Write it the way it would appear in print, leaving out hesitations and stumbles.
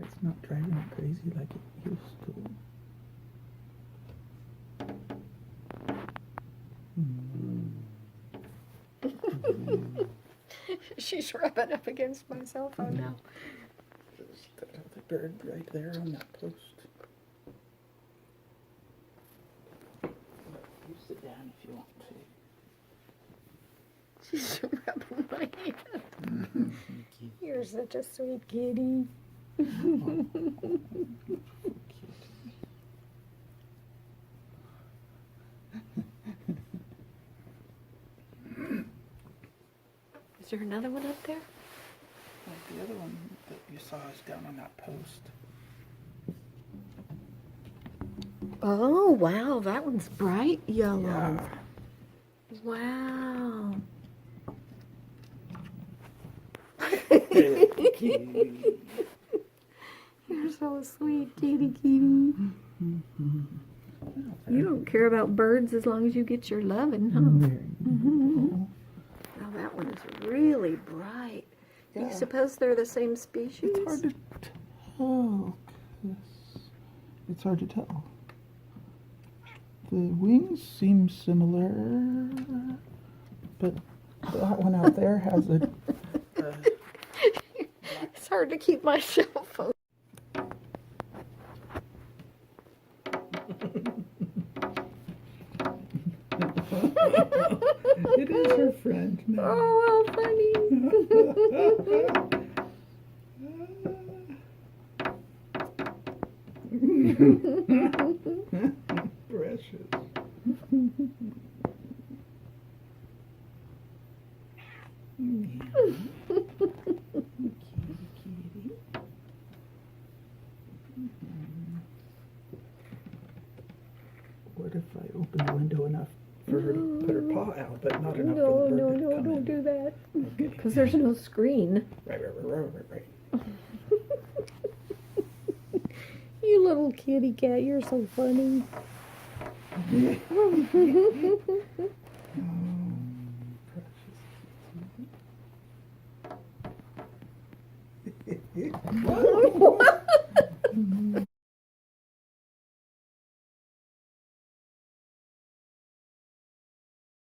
It's not driving it crazy like it used to. She's rubbing up against my cell phone now. There's the bird right there on that post. You sit down if you want to. She's rubbing my hand. You're such a sweet kitty. Is there another one up there? Like the other one that you saw is down on that post. Oh, wow, that one's bright yellow. Yeah. Wow. You're so sweet, kitty kitty. You don't care about birds as long as you get your loving, huh? Now that one is really bright. Do you suppose they're the same species? It's hard to tell. It's hard to tell. The wings seem similar, but that one out there has a It's hard to keep my cell phone. It is her friend now. Oh, how funny. Precious. What if I open the window enough for her to put her paw out, but not enough for the bird to come don't in? do that. Because there's no screen. Right. You little kitty cat, you're so funny. Precious.